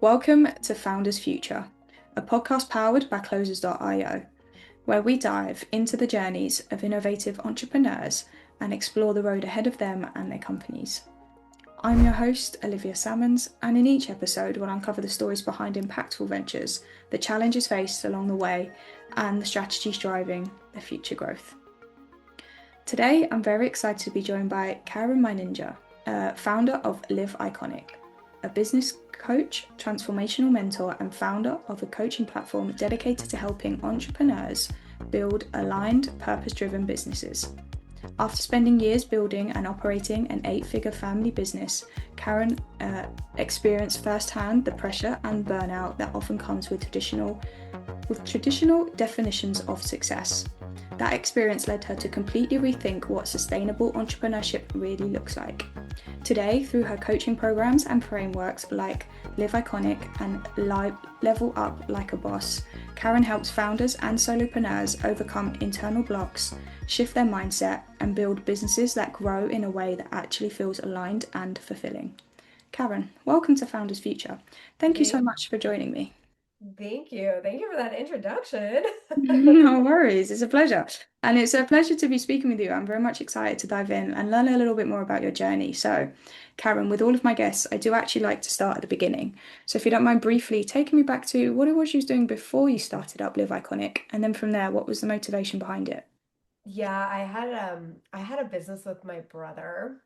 Welcome to Founders Future, a podcast powered by Closers.io, where we dive into the journeys of innovative entrepreneurs and explore the road ahead of them and their companies. I'm your host, Olivia Sammons, and in each episode we'll uncover the stories behind impactful ventures, the challenges faced along the way, and the strategies driving their future growth. Today, I'm very excited to be joined by Caryn Meininger, founder of Live Iconic, a business coach, transformational mentor, and founder of a coaching platform dedicated to helping entrepreneurs build aligned, purpose-driven businesses. After spending years building and operating an 8-figure family business, Caryn experienced firsthand the pressure and burnout that often comes with traditional definitions of success. That experience led her to completely rethink what sustainable entrepreneurship really looks like. Today, through her coaching programs and frameworks like Live Iconic and Level Up Like a Boss, Caryn helps founders and solopreneurs overcome internal blocks, shift their mindset, and build businesses that grow in a way that actually feels aligned and fulfilling. Caryn, welcome to Founders Future. Thank you so much for joining me. Thank you. Thank you for that introduction. No worries, it's a pleasure. And it's a pleasure to be speaking with you. I'm very much excited to dive in and learn a little bit more about your journey. So, Caryn, with all of my guests, I do actually like to start at the beginning. So, if you don't mind briefly taking me back to what it was you was doing before you started up Live Iconic, and then from there, what was the motivation behind it? Yeah, I had a business with my brother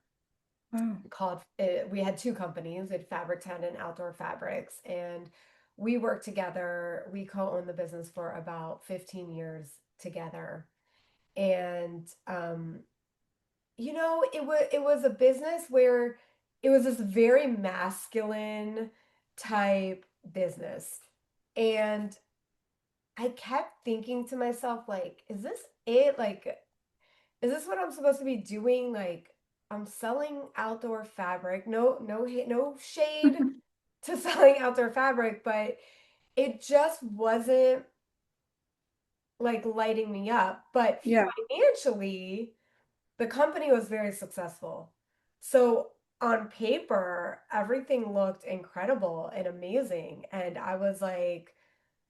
Wow. called we had two companies, we had Fabric Tent and Outdoor Fabrics, and we worked together. We co-owned the business for about 15 years together. And it was a business where it was this very masculine type business. And I kept thinking to myself, like, is this it? Like, is this what I'm supposed to be doing? Like, I'm selling outdoor fabric. No shade to selling outdoor fabric, but it just wasn't like lighting me up. But Yeah. financially, the company was very successful. So on paper, everything looked incredible and amazing. And I was like,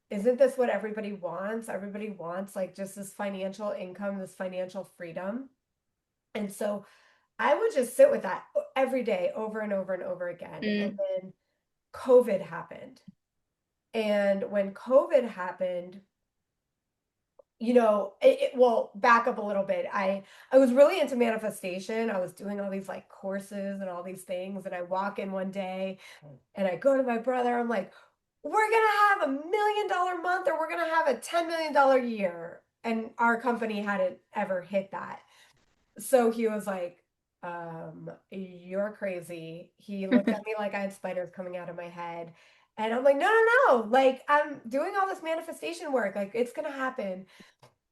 isn't this what everybody wants? Everybody wants like just this financial income, this financial freedom. And so I would just sit with that every day over and over and over again. And Mm. then COVID happened. And when COVID happened, well, back up a little bit. I was really into manifestation. I was doing all these like courses and all these things. And I walk in one day and I go to my brother. I'm like, we're gonna have $1 million month or we're gonna have a $10 million year. And our company hadn't ever hit that. So he was like, you're crazy. He looked at me like I had spiders coming out of my head. And I'm like, no, no, no. Like, I'm doing all this manifestation work. Like, it's gonna happen.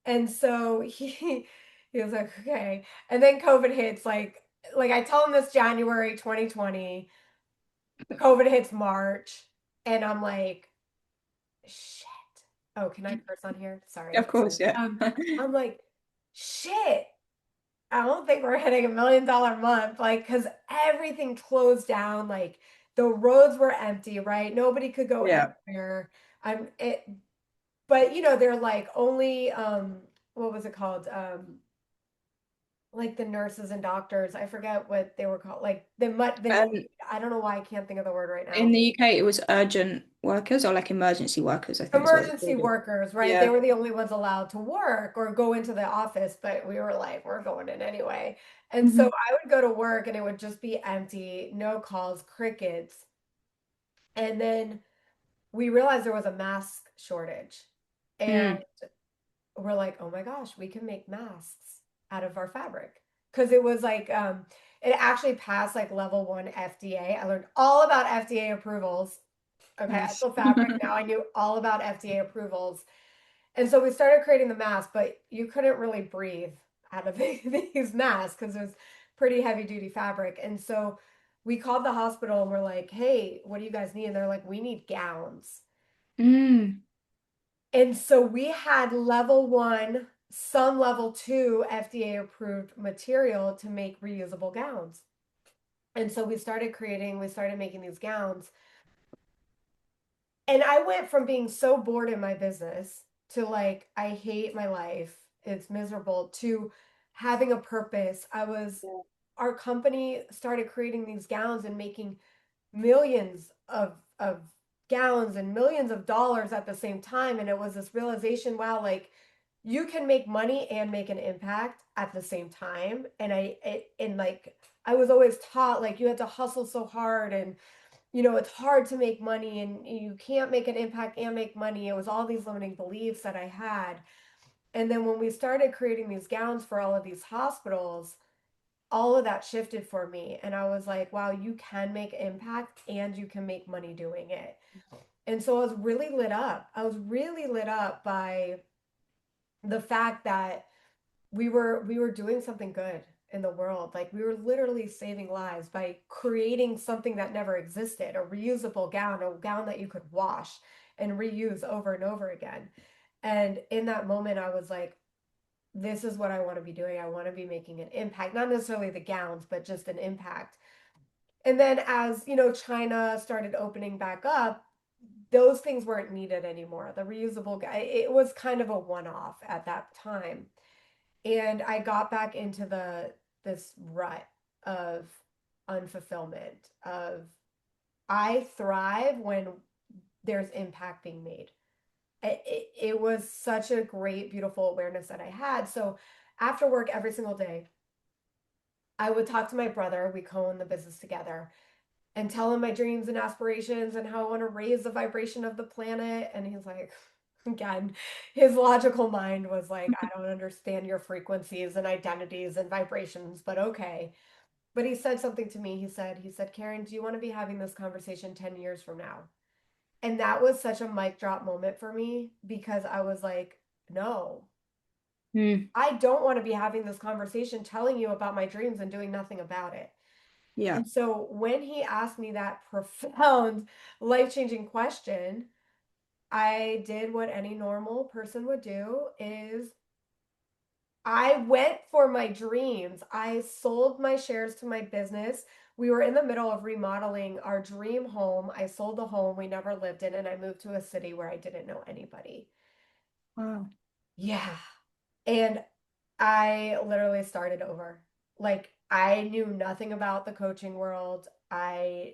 And so he was like, okay. And then COVID hits, like I tell him this January 2020, COVID hits March, and I'm like, shit. Oh, can I curse on here? Of Sorry. course, yeah. I'm like, shit. I don't think we're hitting $1 million month, like, because everything closed down. Like, the roads were empty, right? Nobody could go Yeah. anywhere. I'm it, but they're like only what was it called? Like the nurses and doctors. I forget what they were called. Like the And I don't know why I can't think of the word right in now. the UK, it was urgent workers or like emergency workers, I think is what it's Emergency called. workers, right? They Yeah. were the only ones allowed to work or go into the office, but we were like, we're going in anyway. And so Mhm. I would go to work and it would just be empty, no calls, crickets. And then we realized there was a mask shortage. And Mm. we're like, oh my gosh, we can make masks out of our fabric. Because it was like, it actually passed like level one FDA. I learned all about FDA approvals. Okay, I Nice. sold fabric. Now I knew all about FDA approvals. And so we started creating the mask, but you couldn't really breathe out of these masks because it was pretty heavy duty fabric. And so we called the hospital and we're like, hey, what do you guys need? And they're like, we need gowns. Mm. And so we had level one, some level two FDA approved material to make reusable gowns. And so we started making these gowns. And I went from being so bored in my business to like, I hate my life, it's miserable, to having a purpose. Our company started creating these gowns and making millions of gowns and millions of dollars at the same time. And it was this realization, wow, like you can make money and make an impact at the same time. And like, I was always taught like you had to hustle so hard, and it's hard to make money and you can't make an impact and make money. It was all these limiting beliefs that I had. And then when we started creating these gowns for all of these hospitals, all of that shifted for me. And I was like, wow, you can make impact and you can make money doing it. And so I was really lit up. I was really lit up by the fact that we were doing something good in the world. Like we were literally saving lives by creating something that never existed, a reusable gown, a gown that you could wash and reuse over and over again. And in that moment, I was like, this is what I want to be doing. I want to be making an impact, not necessarily the gowns, but just an impact. And then as, China started opening back up, those things weren't needed anymore. The reusable, it was kind of a one-off at that time. And I got back into this rut of unfulfillment, of I thrive when there's impact being made. It was such a great, beautiful awareness that I had. So after work every single day, I would talk to my brother. We co-own the business together, and tell him my dreams and aspirations and how I want to raise the vibration of the planet. And he's like, again, his logical mind was like, I don't understand your frequencies and identities and vibrations, but okay. But he said something to me. He said, Caryn, do you want to be having this conversation 10 years from now? And that was such a mic drop moment for me, because I was like, no, Mm, I don't want to be having this conversation telling you about my dreams and doing nothing about it. yeah. And so when he asked me that profound, life-changing question, I did what any normal person would do, is I went for my dreams. I sold my shares to my business. We were in the middle of remodeling our dream home. I sold the home we never lived in, and I moved to a city where I didn't know anybody. Wow. Yeah. And I literally started over. Like I knew nothing about the coaching world. I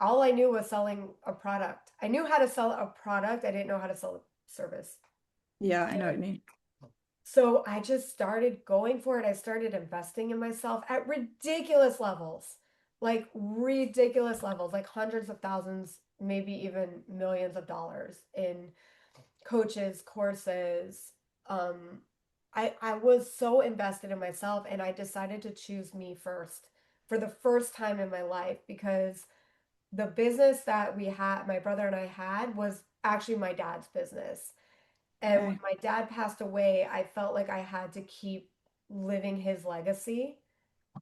All I knew was selling a product. I knew how to sell a product. I didn't know how to sell a service. Yeah, I know what you mean. So I just started going for it. I started investing in myself at ridiculous levels. Like ridiculous levels, like hundreds of thousands, maybe even millions of dollars in coaches, courses. Um, I was so invested in myself, and I decided to choose me first for the first time in my life, because the business that we had, my brother and I had, was actually my dad's business. And when Okay. my dad passed away, I felt like I had to keep living his legacy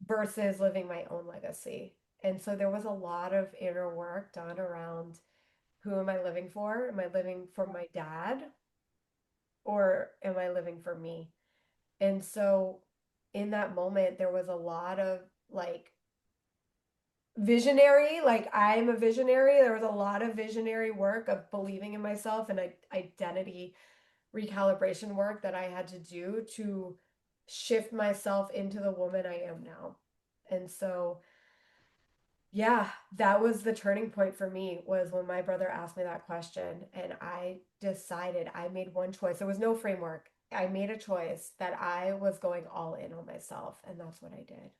versus living my own legacy. And so there was a lot of inner work done around, who am I living for? Am I living for my dad, or am I living for me? And so in that moment, there was a lot of like visionary, like I'm a visionary. There was a lot of visionary work of believing in myself and identity recalibration work that I had to do to shift myself into the woman I am now. And so, yeah, that was the turning point for me, was when my brother asked me that question, and I decided, I made one choice. There was no framework. I made a choice that I was going all in on myself, and that's what I did.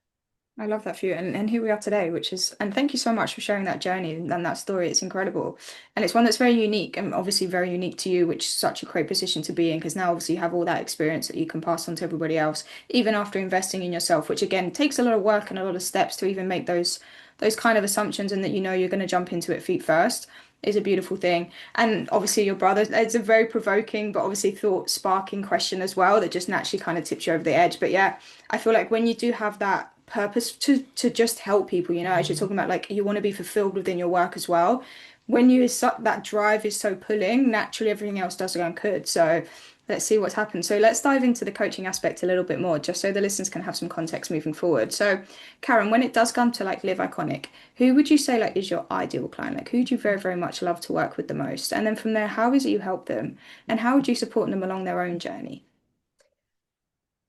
I love that for you. And here we are today, which is, and thank you so much for sharing that journey and that story. It's incredible. And it's one that's very unique and obviously very unique to you, which is such a great position to be in because now obviously you have all that experience that you can pass on to everybody else, even after investing in yourself, which again takes a lot of work and a lot of steps to even make those kind of assumptions and that you know you're going to jump into it feet first is a beautiful thing. And obviously your brother, it's a very provoking but obviously thought sparking question as well that just naturally kind of tips you over the edge. But yeah, I feel like when you do have that purpose to just help people, you know, as you're talking about like you want to be fulfilled within your work as well. when that drive is so pulling, naturally everything else does go and could. So let's see what's happened. So let's dive into the coaching aspect a little bit more, just so the listeners can have some context moving forward. So, Caryn, when it does come to like Live Iconic, who would you say like is your ideal client? Like who do you very, very much love to work with the most? And then from there, how is it you help them? And how would you support them along their own journey?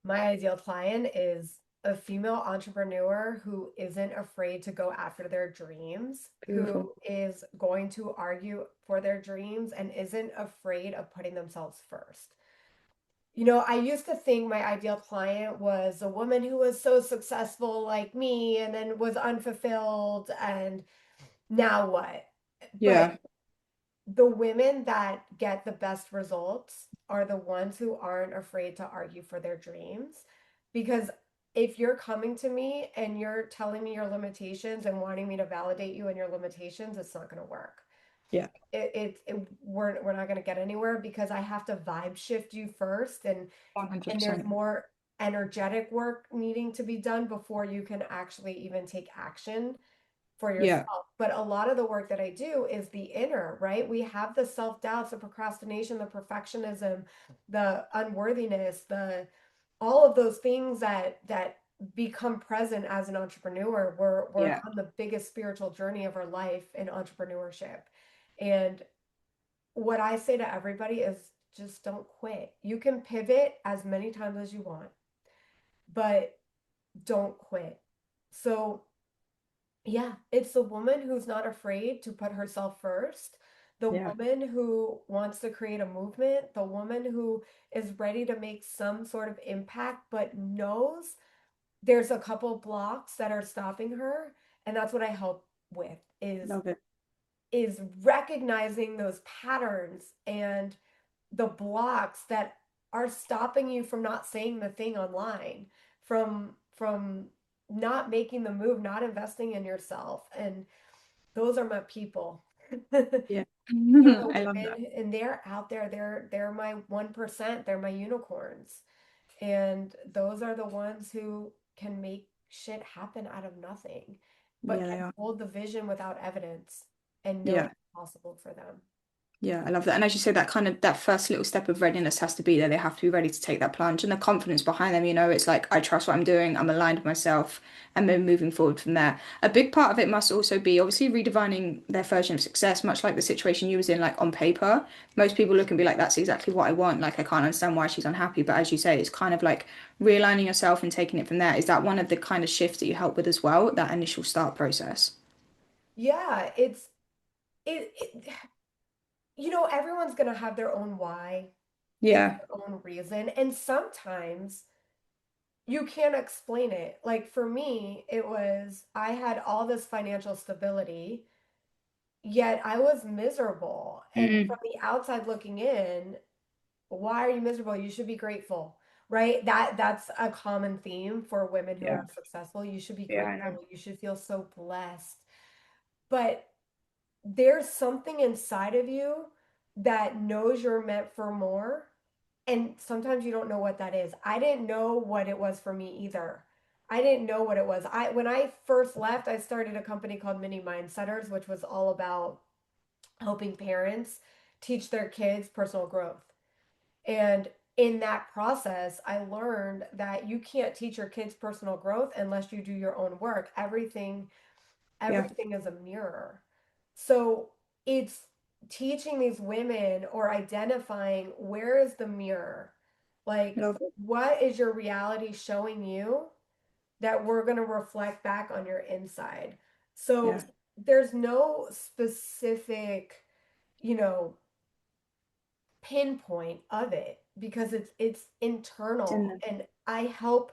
My ideal client is a female entrepreneur who isn't afraid to go after their dreams, Beautiful. who is going to argue for their dreams and isn't afraid of putting themselves first. I used to think my ideal client was a woman who was so successful like me and then was unfulfilled and now what? But Yeah, the women that get the best results are the ones who aren't afraid to argue for their dreams. Because if you're coming to me and you're telling me your limitations and wanting me to validate you and your limitations, it's not going to work. yeah, We're not going to get anywhere because I have to vibe shift you first, and there's 100%. more energetic work needing to be done before you can actually even take action for Yeah, yourself. But a lot of the work that I do is the inner, right? We have the self-doubts, the procrastination, the perfectionism, the unworthiness, the all of those things that become present as an entrepreneur. We're yeah, on the biggest spiritual journey of our life in entrepreneurship. And what I say to everybody is just don't quit. You can pivot as many times as you want, but don't quit. So yeah, it's the woman who's not afraid to put herself first, the yeah, woman who wants to create a movement, the woman who is ready to make some sort of impact, but knows there's a couple blocks that are stopping her. And that's what I help with love it. is recognizing those patterns and the blocks that are stopping you from not saying the thing online, from not making the move, not investing in yourself. And those are my people. Yeah, They're the I love that. women and they're out there. They're my 1%. They're my unicorns. And those are the ones who can make shit happen out of nothing, but Yeah, they can are. hold the vision without evidence and know Yeah. it's possible for them. Yeah, I love that. And as you say, that kind of that first little step of readiness has to be there. They have to be ready to take that plunge and the confidence behind them, it's like I trust what I'm doing, I'm aligned with myself, and then moving forward from there. A big part of it must also be obviously redefining their version of success, much like the situation you was in, like on paper. Most people look and be like, that's exactly what I want. Like I can't understand why she's unhappy. But as you say, it's kind of like realigning yourself and taking it from there. Is that one of the kind of shifts that you help with as well, that initial start process? Yeah, it everyone's going to have their own why and Yeah. their own reason. And sometimes you can't explain it. Like for me, it was I had all this financial stability, yet I was miserable. And from Mm. the outside looking in, why are you miserable? You should be grateful. Right? That's a common theme for women who Yeah. are successful. You should be Yeah, I know. grateful. You should feel so blessed. But there's something inside of you that knows you're meant for more. And sometimes you don't know what that is. I didn't know what it was for me either. I didn't know what it was. When I first left, I started a company called Mini Mindsetters, which was all about helping parents teach their kids personal growth. And in that process, I learned that you can't teach your kids personal growth unless you do your own work. Yeah, Everything is a mirror. So it's teaching these women or identifying where is the mirror? Like, love it. what is your reality showing you that we're going to reflect back on your inside? So Yeah. there's no specific, you know, pinpoint of it because it's It's in internal them. and I help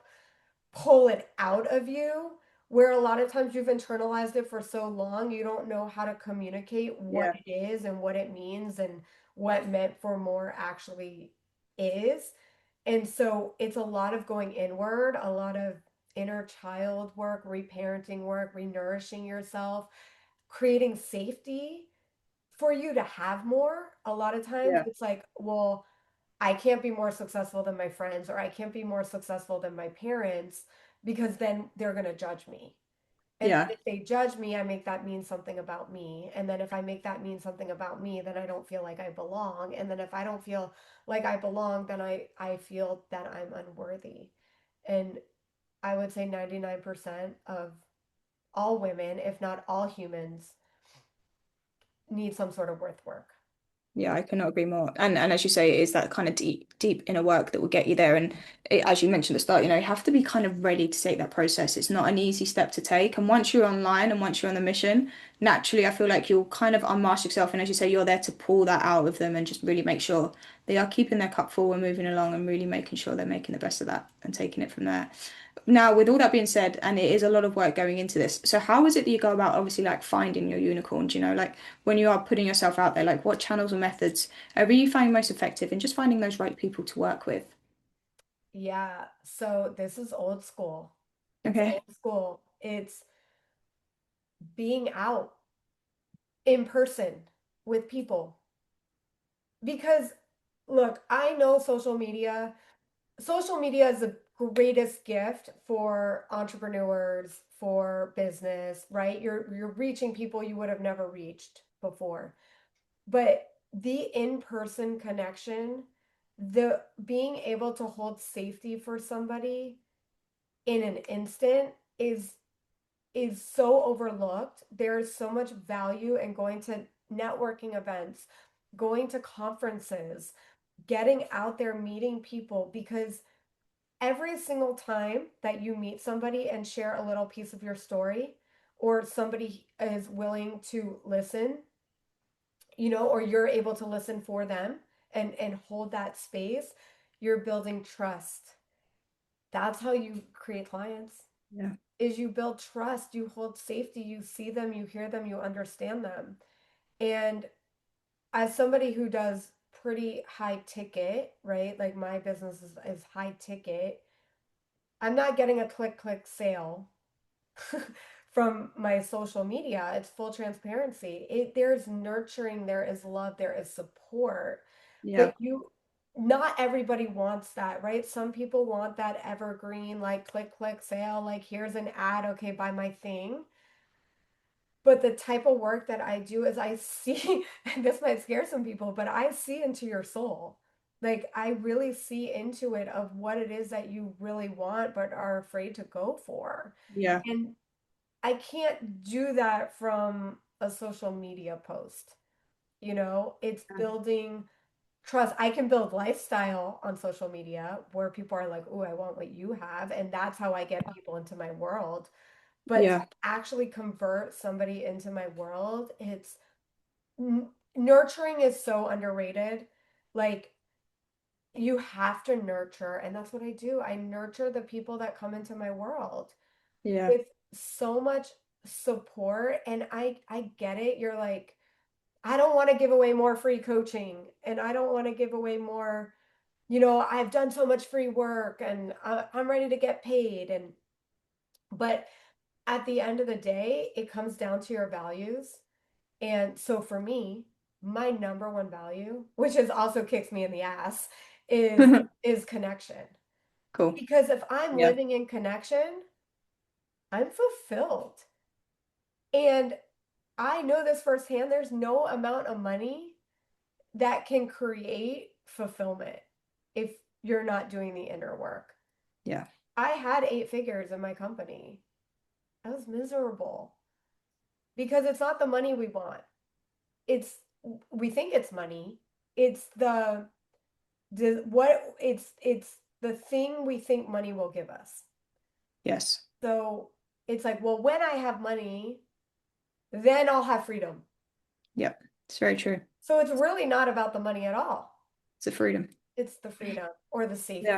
pull it out of you where a lot of times you've internalized it for so long you don't know how to communicate what Yeah. it is and what it means and what meant for more actually is. And so it's a lot of going inward, a lot of inner child work, reparenting work, renourishing yourself, creating safety for you to have more. A lot of times Yeah. it's like, well, I can't be more successful than my friends or I can't be more successful than my parents because then they're going to judge me. And then Yeah. if they judge me, I make that mean something about me. And then if I make that mean something about me, then I don't feel like I belong. And then if I don't feel like I belong, then I feel that I'm unworthy. And I would say 99% of all women, if not all humans, need some sort of worth work. Yeah, I cannot agree more. And as you say, it is that kind of deep inner work that will get you there. And as you mentioned at the start, you have to be kind of ready to take that process. It's not an easy step to take. And once you're online and once you're on the mission, naturally, I feel like you'll kind of unmask yourself. And as you say, you're there to pull that out of them and just really make sure they are keeping their cup full and moving along and really making sure they're making the best of that and taking it from there. Now, with all that being said, and it is a lot of work going into this, so how is it that you go about obviously like finding your unicorns, like when you are putting yourself out there, like what channels or methods are you finding most effective in just finding those right people to work with? Yeah, so this is old school. It's Okay. old school. It's being out in person with people. Because look, I know social media is the greatest gift for entrepreneurs, for business, right? You're reaching people you would have never reached before. But the in-person connection, the being able to hold safety for somebody in an instant is so overlooked. There's so much value in going to networking events, going to conferences, getting out there, meeting people, because every single time that you meet somebody and share a little piece of your story, or somebody is willing to listen, or you're able to listen for them and hold that space, you're building trust. That's how you create clients. Yeah. Is you build trust, you hold safety, you see them, you hear them, you understand them. And as somebody who does pretty high ticket, right? Like my business is high ticket. I'm not getting a click sale from my social media. It's full transparency. There's nurturing, there is love, there is support. Yeah. But not everybody wants that, right? Some people want that evergreen, like click sale, like here's an ad, okay, buy my thing. But the type of work that I do is I see, and this might scare some people, but I see into your soul. Like I really see into it of what it is that you really want, but are afraid to go for. Yeah. And I can't do that from a social media post. It's building trust. I can build lifestyle on social media where people are like, oh, I want what you have. And that's how I get people into my world. But to Yeah. actually convert somebody into my world, it's nurturing is so underrated. Like, you have to nurture. And that's what I do. I nurture the people that come into my world Yeah. with so much support. And I get it. You're like, I don't want to give away more free coaching and I don't want to give away more, I've done so much free work and I'm ready to get paid. But at the end of the day, it comes down to your values. And so for me, my number one value, which is also kicks me in the ass, is connection. Cool. Because if I'm Yeah. living in connection, I'm fulfilled. And I know this firsthand, there's no amount of money that can create fulfillment if you're not doing the inner work. Yeah. I had 8 figures in my company. I was miserable because it's not the money we want. It's we think it's money. It's it's the thing we think money will give us. Yes. So it's like, well, when I have money, then I'll have freedom. Yep. It's very true. So it's really not about the money at all. It's a freedom. It's the freedom or the Yeah. safety,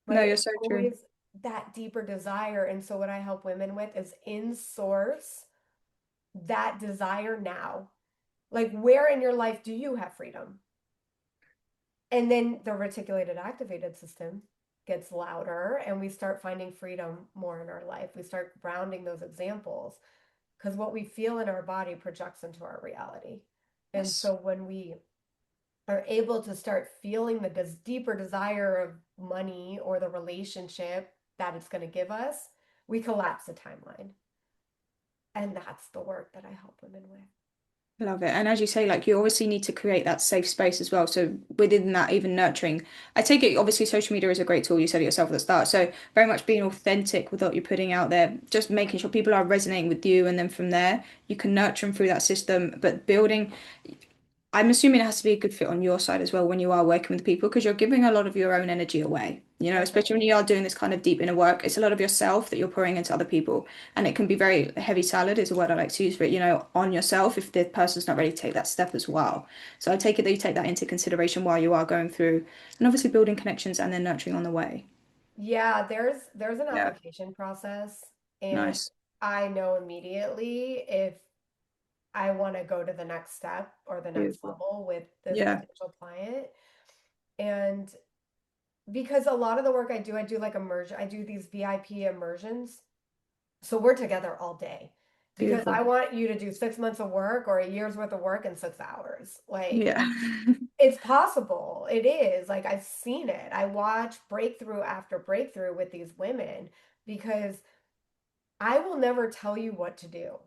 No, right? you're It's so true. always that deeper desire. And so what I help women with is in source that desire now. Like, where in your life do you have freedom? And then the reticulated activated system gets louder and we start finding freedom more in our life. We start grounding those examples because what we feel in our body projects into our reality. And Yes. so when we are able to start feeling the deeper desire of money or the relationship that it's going to give us, we collapse the timeline. And that's the work that I help women with. Love it. And as you say, like you obviously need to create that safe space as well. So within that, even nurturing, I take it obviously social media is a great tool. You said it yourself at the start. So very much being authentic with what you're putting out there, just making sure people are resonating with you. And then from there, you can nurture them through that system. But building, I'm assuming it has to be a good fit on your side as well when you are working with people because you're giving a lot of your own energy away. You know, especially when Definitely. you are doing this kind of deep inner work, it's a lot of yourself that you're pouring into other people. And it can be very heavy salad is a word I like to use for it, you know, on yourself if the person's not ready to take that step as well. So I take it that you take that into consideration while you are going through and obviously building connections and then nurturing on the way. Yeah, there's an Yeah, application process, and nice. I know immediately if I want to go to the next step or the next Beautiful. level with this Yeah, potential client. And because a lot of the work I do like immersion, I do these VIP immersions. So we're together all day because I beautiful. want you to do 6 months of work or a year's worth of work in 6 hours. Like, Yeah. it's possible. It is. Like, I've seen it. I watch breakthrough after breakthrough with these women because I will never tell you what to do.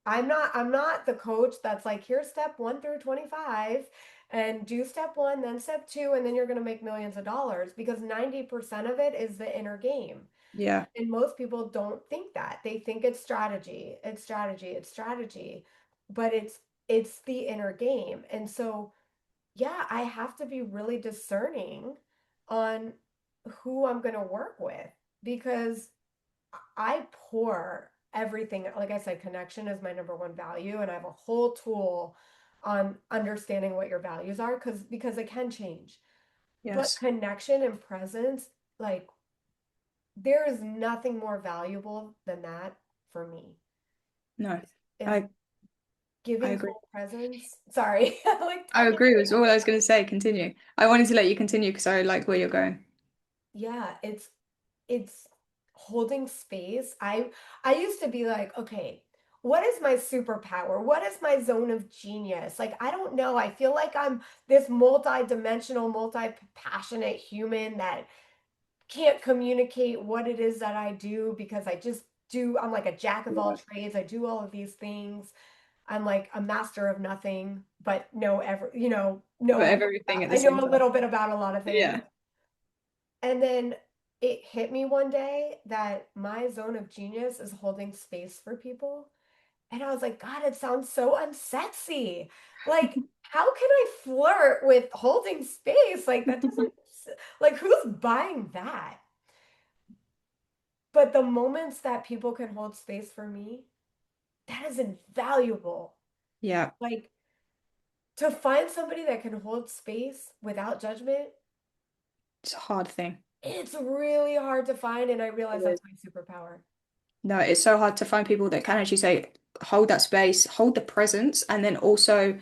I'm not the coach that's like, here's step 1 through 25 and do step 1, then step 2, and then you're going to make millions of dollars because 90% of it is the inner game. Yeah, And most people don't think that. They think it's strategy, it's strategy, it's strategy, but it's the inner game. And so, yeah, I have to be really discerning on who I'm going to work with because I pour everything. Like I said, connection is my number one value, and I have a whole tool on understanding what your values are because it can change. But yes. connection and presence, like, there is nothing more valuable than that for me. No, Is I I giving agree. full presence. Sorry, like I talking. agree with all I was going to say. Continue. I wanted to let you continue because I like where you're going. Yeah, it's holding space. I used to be like, okay, what is my superpower? What is my zone of genius? Like, I don't know. I feel like I'm this multi-dimensional, multi-passionate human that can't communicate what it is that I do because I'm like a jack of all Yeah. trades. I do all of these things. I'm like a master of nothing, but But everything at the I same know a time. little bit about a lot of things. Yeah. And then it hit me one day that my zone of genius is holding space for people. And I was like, God, it sounds so unsexy. Like, how can I flirt with holding space? Like, that doesn't, like, who's buying that? But the moments that people can hold space for me, that is invaluable. Yeah. Like, to find somebody that can hold space without judgment, It's a hard thing. it's really hard to find. And I It realize is. that's my superpower. No, it's so hard to find people that can actually say, hold that space, hold the presence, and then also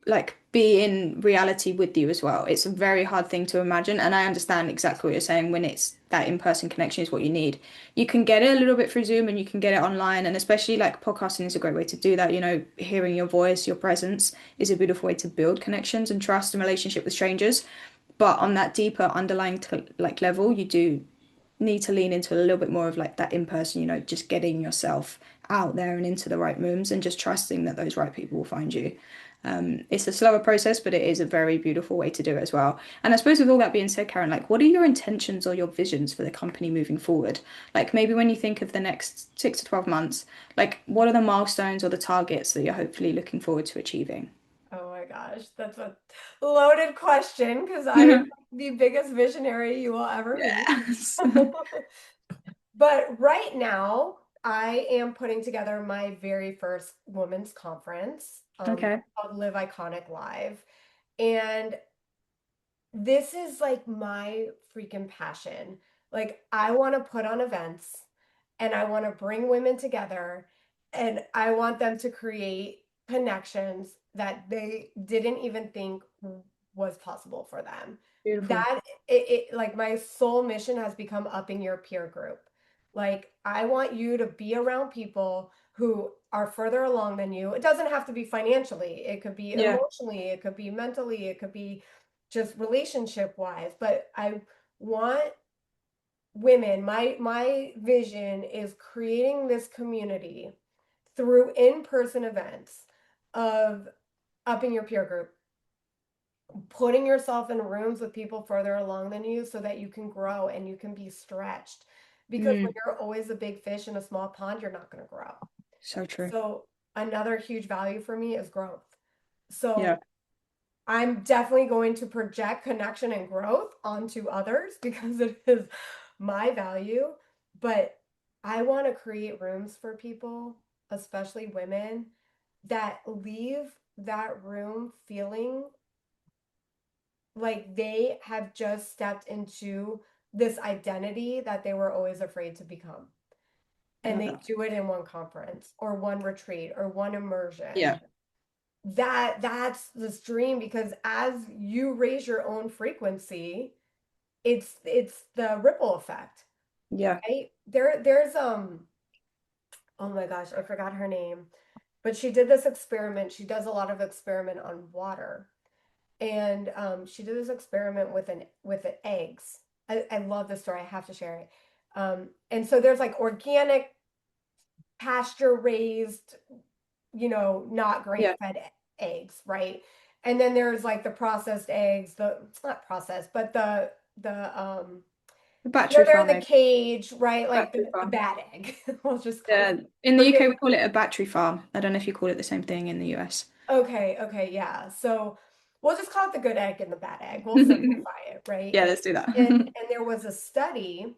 like be in reality with you as well. It's a very hard thing to imagine. And I understand exactly what you're saying when it's that in-person connection is what you need. You can get it a little bit through Zoom and you can get it online. And especially like podcasting is a great way to do that. You know, hearing your voice, your presence is a beautiful way to build connections and trust and relationship with strangers. But on that deeper underlying like level, you do need to lean into a little bit more of like that in person, you know, just getting yourself out there and into the right rooms and just trusting that those right people will find you. It's a slower process, but it is a very beautiful way to do it as well. And I suppose with all that being said, Caryn, like what are your intentions or your visions for the company moving forward? Like maybe when you think of the next 6 to 12 months, like what are the milestones or the targets that you're hopefully looking forward to achieving? Oh my gosh, that's a loaded question because I am the biggest visionary you will ever meet. Yes. But right now, I am putting together my very first women's conference, Okay. called Live Iconic Live. And this is like my freaking passion. Like, I want to put on events and I want to bring women together and I want them to create connections that they didn't even think was possible for them. Beautiful. That it like my sole mission has become upping your peer group. Like, I want you to be around people who are further along than you. It doesn't have to be financially, it could be Yeah. emotionally, it could be mentally, it could be just relationship wise, but I want women, my vision is creating this community through in-person events of upping your peer group, putting yourself in rooms with people further along than you so that you can grow and you can be stretched. Because when Mm, you're always a big fish in a small pond, you're not going to grow. so true. So, another huge value for me is growth. Yeah. So, I'm definitely going to project connection and growth onto others because it is my value. But I want to create rooms for people, especially women, that leave that room feeling like they have just stepped into this identity that they were always afraid to become. I And love they that. do it in one conference or one retreat or one immersion. Yeah. That's this dream because as you raise your own frequency, it's the ripple effect, Yeah. right? There's oh my gosh, I forgot her name, but she did this experiment. She does a lot of experiment on water. And she did this experiment with the eggs. I love this story. I have to share it. And so there's like organic, pasture raised, not grain Yeah. fed eggs, right? And then there's like the processed eggs, the it's not processed, but the The battery they're in farm the egg. cage, right? Like Battery the farm. bad egg. We'll just call it. Yeah. In the Forgive UK, we call it a battery farm. I don't know if you call it the same thing in the US. Okay, okay, yeah. So we'll just call it the good egg and the bad egg. We'll simplify it, right? Yeah, let's do And that. and there was a study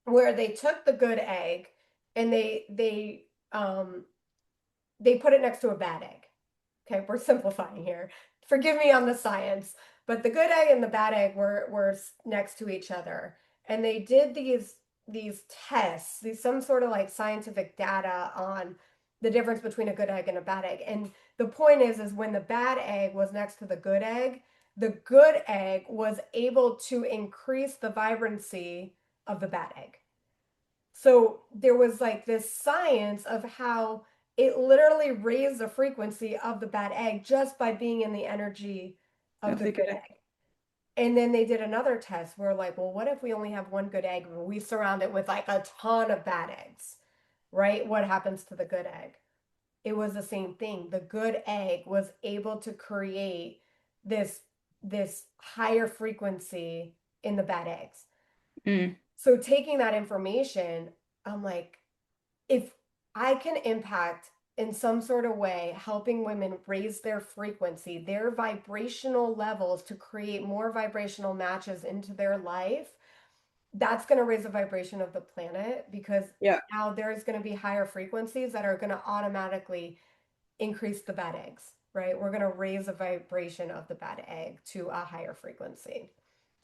where they took the good egg and they put it next to a bad egg. Okay, we're simplifying here. Forgive me on the science, but the good egg and the bad egg were next to each other, and they did these tests, these some sort of like scientific data on the difference between a good egg and a bad egg. And the point is when the bad egg was next to the good egg was able to increase the vibrancy of the bad egg. So there was like this science of how it literally raised the frequency of the bad egg just by being in the energy of Of the the good good egg. egg. And then they did another test where, like, well, what if we only have one good egg and we surround it with like a ton of bad eggs, right? What happens to the good egg? It was the same thing. The good egg was able to create this this higher frequency in the bad eggs. Mm, So taking that information, I'm like, if I can impact in some sort of way, helping women raise their frequency, their vibrational levels to create more vibrational matches into their life, that's going to raise the vibration of the planet because yeah. now there's going to be higher frequencies that are going to automatically increase the bad eggs, right? We're going to raise the vibration of the bad egg to a higher frequency.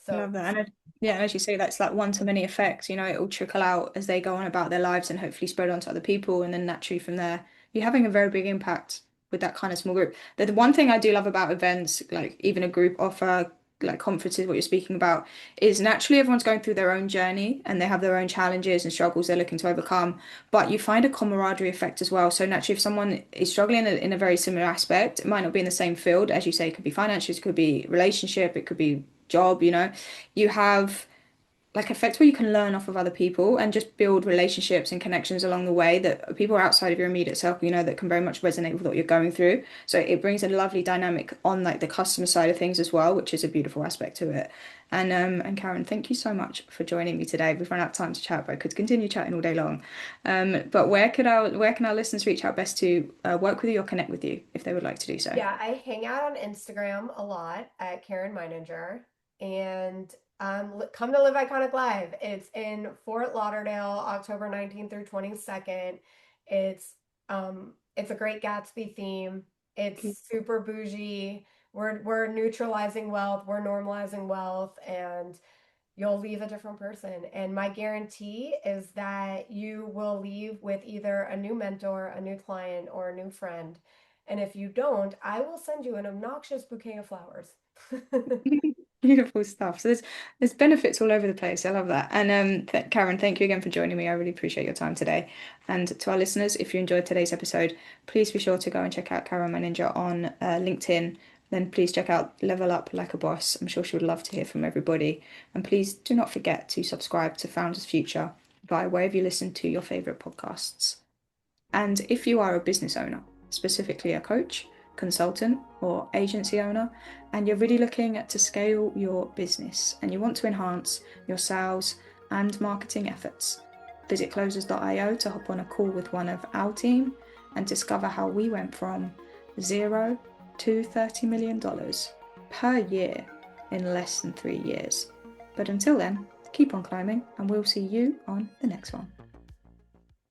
I So, love that. Yeah, and as you say, that's like one to many effects. It will trickle out as they go on about their lives and hopefully spread on to other people. And then naturally from there, you're having a very big impact with that kind of small group. The one thing I do love about events, like even a group offer, like conferences, what you're speaking about, is naturally everyone's going through their own journey and they have their own challenges and struggles they're looking to overcome. But you find a camaraderie effect as well. So naturally, if someone is struggling in a very similar aspect, it might not be in the same field, as you say, it could be finances, it could be relationship, it could be job, you have like effects where you can learn off of other people and just build relationships and connections along the way that people outside of your immediate circle, that can very much resonate with what you're going through. So it brings a lovely dynamic on like the customer side of things as well, which is a beautiful aspect to it. And Caryn, thank you so much for joining me today. We've run out of time to chat, but I could continue chatting all day long. But where can our listeners reach out best to work with you or connect with you if they would like to do so? yeah, I hang out on Instagram a lot at Caryn Meininger, and come to Live Iconic Live. It's in Fort Lauderdale, October 19th through 22nd. It's a Great Gatsby theme. It's super bougie. We're neutralizing wealth, we're normalizing wealth, and you'll leave a different person. And my guarantee is that you will leave with either a new mentor, a new client, or a new friend. And if you don't, I will send you an obnoxious bouquet of flowers. Beautiful stuff. So there's benefits all over the place. I love that. And th Caryn, thank you again for joining me. I really appreciate your time today. And to our listeners, if you enjoyed today's episode, please be sure to go and check out Caryn Meininger on LinkedIn. Then please check out Level Up Like a Boss. I'm sure she would love to hear from everybody. And please do not forget to subscribe to Founders Future via wherever you listen to your favorite podcasts. And if you are a business owner, specifically a coach, consultant, or agency owner, and you're really looking to scale your business and you want to enhance your sales and marketing efforts, visit closers.io to hop on a call with one of our team and discover how we went from $0 to $30 million per year in less than 3 years. But until then, keep on climbing, and we'll see you on the next one.